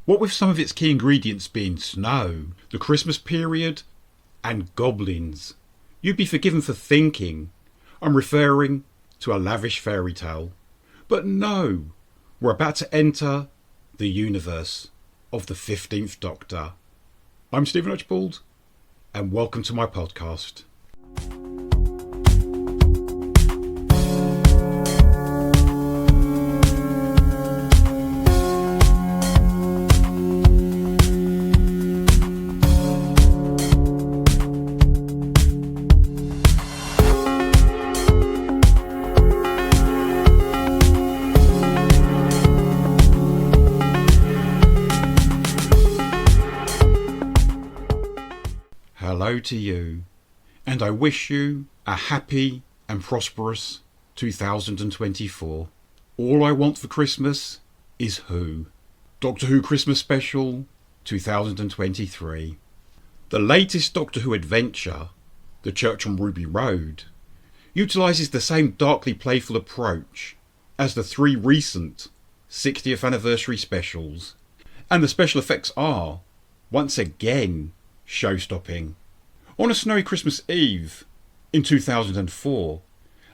What with some of its key ingredients being snow, the Christmas period, and goblins, you'd be forgiven for thinking I'm referring to a lavish fairy tale. But no, we're about to enter the universe of the 15th Doctor. I'm Stephen Archibald, and welcome to my podcast. Hello to you, and I wish you a happy and prosperous 2024. All I want for Christmas is Who. Doctor Who Christmas Special 2023. The latest Doctor Who adventure, The Church on Ruby Road, utilises the same darkly playful approach as the three recent 60th anniversary specials, and the special effects are, once again, show-stopping. On a snowy Christmas Eve in 2004,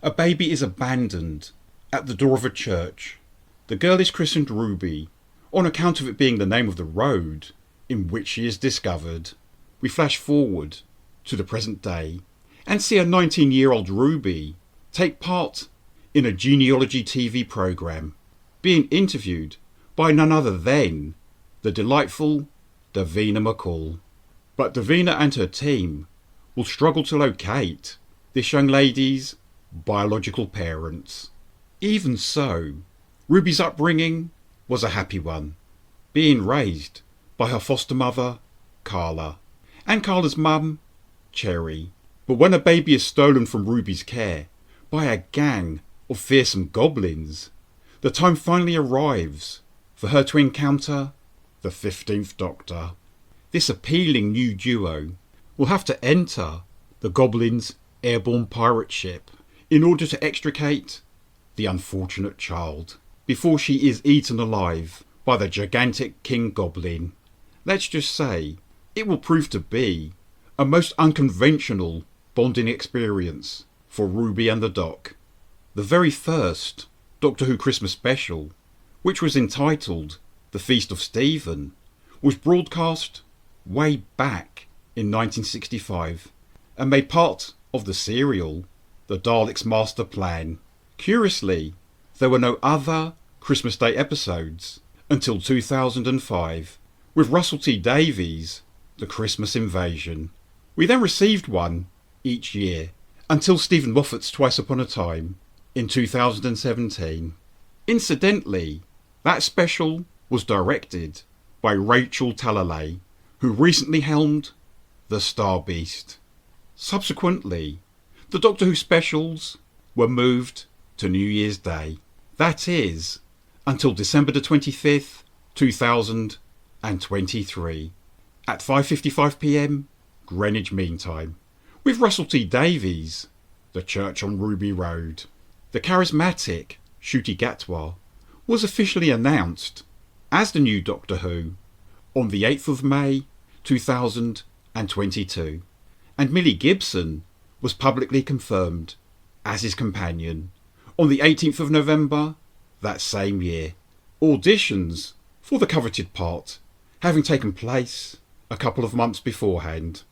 a baby is abandoned at the door of a church. The girl is christened Ruby on account of it being the name of the road in which she is discovered. We flash forward to the present day and see a 19-year-old Ruby take part in a genealogy TV programme, being interviewed by none other than the delightful Davina McCall. But Davina and her team will struggle to locate this young lady's biological parents. Even so, Ruby's upbringing was a happy one, being raised by her foster mother, Carla, and Carla's mum, Cherry. But when a baby is stolen from Ruby's care by a gang of fearsome goblins, the time finally arrives for her to encounter the 15th Doctor. This appealing new duo will have to enter the Goblins' airborne pirate ship in order to extricate the unfortunate child before she is eaten alive by the gigantic King Goblin. Let's just say it will prove to be a most unconventional bonding experience for Ruby and the Doc. The very first Doctor Who Christmas special, which was entitled The Feast of Stephen, was broadcast way back in 1965 and made part of the serial The Daleks' Master Plan. Curiously, there were no other Christmas Day episodes until 2005 with Russell T Davies' The Christmas Invasion. We then received one each year until Stephen Moffat's Twice Upon a Time in 2017. Incidentally, that special was directed by Rachel Talalay, who recently helmed The Star Beast. Subsequently, the Doctor Who specials were moved to New Year's Day. That is, until December the 25th, 2023, at 5:55 p.m. Greenwich Mean Time, with Russell T Davies, The Church on Ruby Road. The charismatic Ncuti Gatwa was officially announced as the new Doctor Who on the 8th of May 2022, and Millie Gibson was publicly confirmed as his companion on the 18th of November that same year. Auditions for the coveted part having taken place a couple of months beforehand.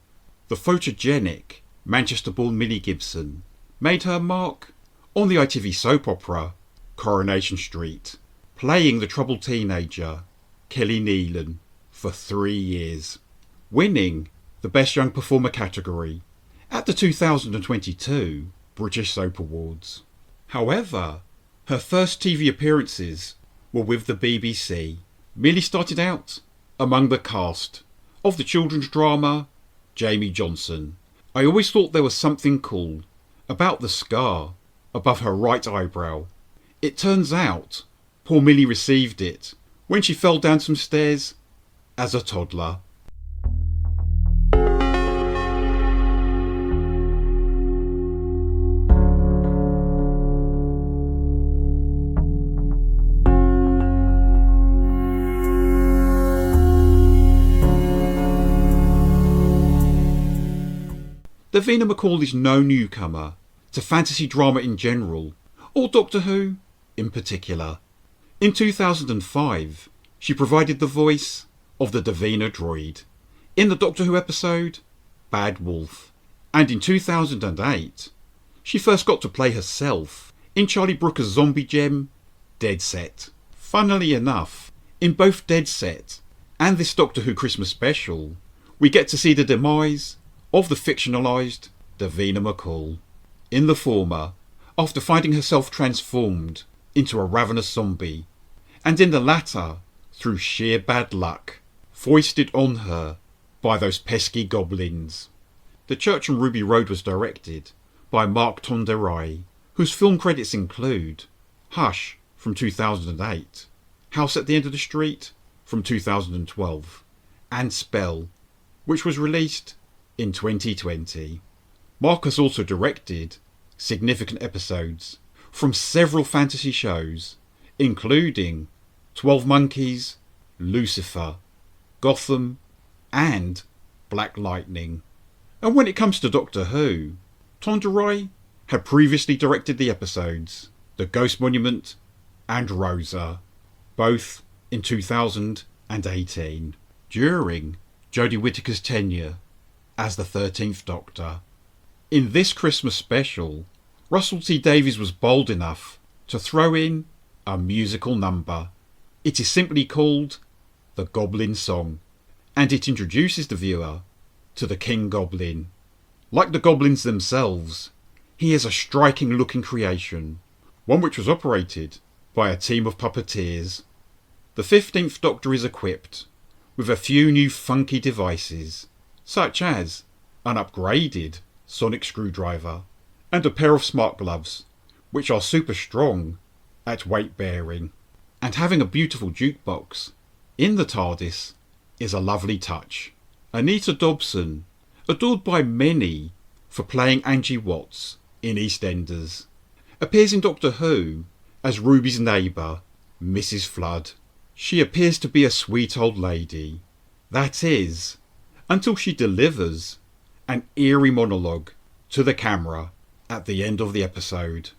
The photogenic Manchester-born Millie Gibson made her mark on the ITV soap opera Coronation Street, playing the troubled teenager Kelly Neelan for 3 years, winning the Best Young Performer category at the 2022 British Soap Awards. However, her first TV appearances were with the BBC. Millie started out among the cast of the children's drama Jamie Johnson. I always thought there was something cool about the scar above her right eyebrow. It turns out poor Millie received it when she fell down some stairs as a toddler. Davina McCall is no newcomer to fantasy drama in general, or Doctor Who in particular. In 2005, she provided the voice of the Davina droid in the Doctor Who episode Bad Wolf, and in 2008, she first got to play herself in Charlie Brooker's zombie gem Dead Set. Funnily enough, in both Dead Set and this Doctor Who Christmas special, we get to see the demise of the fictionalised Davina McCall. In the former, after finding herself transformed into a ravenous zombie, and in the latter, through sheer bad luck, foisted on her by those pesky goblins. The Church on Ruby Road was directed by Mark Tonderai, whose film credits include Hush from 2008, House at the End of the Street from 2012, and Spell, which was released in 2020. Mark has also directed significant episodes from several fantasy shows, including 12 Monkeys, Lucifer, Gotham, and Black Lightning. And when it comes to Doctor Who, Tonderai had previously directed the episodes The Ghost Monument and Rosa, both in 2018, during Jodie Whittaker's tenure as the 13th Doctor. In this Christmas special, Russell T Davies was bold enough to throw in a musical number. It is simply called The Goblin Song, and it introduces the viewer to the King Goblin. Like the goblins themselves, he is a striking looking creation, one which was operated by a team of puppeteers. The 15th Doctor is equipped with a few new funky devices, such as an upgraded sonic screwdriver and a pair of smart gloves, which are super strong at weight bearing. And having a beautiful jukebox in the TARDIS is a lovely touch. Anita Dobson, adored by many for playing Angie Watts in EastEnders, appears in Doctor Who as Ruby's neighbour, Mrs. Flood. She appears to be a sweet old lady. That is, until she delivers an eerie monologue to the camera at the end of the episode.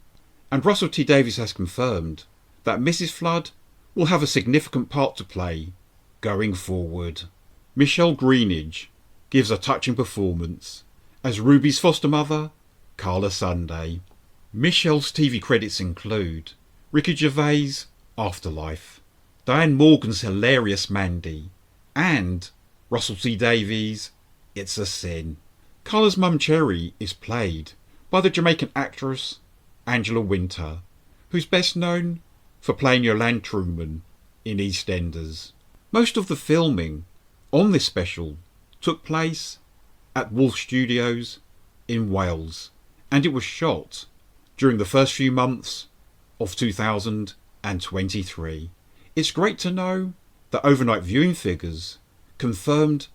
And Russell T Davies has confirmed that Mrs. Flood will have a significant part to play going forward. Michelle Greenidge gives a touching performance as Ruby's foster mother, Carla Sunday. Michelle's TV credits include Ricky Gervais' Afterlife, Diane Morgan's hilarious Mandy, and Russell T Davies' It's a Sin. Carla's mum Cherry is played by the Jamaican actress Angela Winter, who's best known for playing Yolande Truman in EastEnders. Most of the filming on this special took place at Wolf Studios in Wales, and it was shot during the first few months of 2023. It's great to know that overnight viewing figures confirmed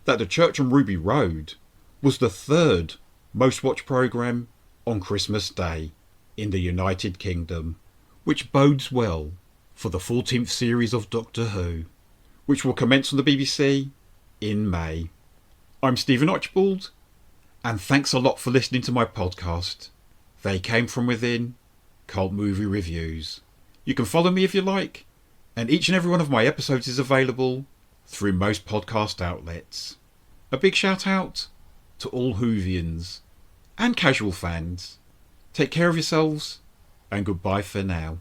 that The Church on Ruby Road was the third most watched programme on Christmas Day in the United Kingdom, which bodes well for the 14th series of Doctor Who, which will commence on the BBC in May. I'm Stephen Archibald, and thanks a lot for listening to my podcast, They Came From Within, Cult Movie Reviews. You can follow me if you like, and each and every one of my episodes is available through most podcast outlets. A big shout out to all Whovians and casual fans. Take care of yourselves, and goodbye for now.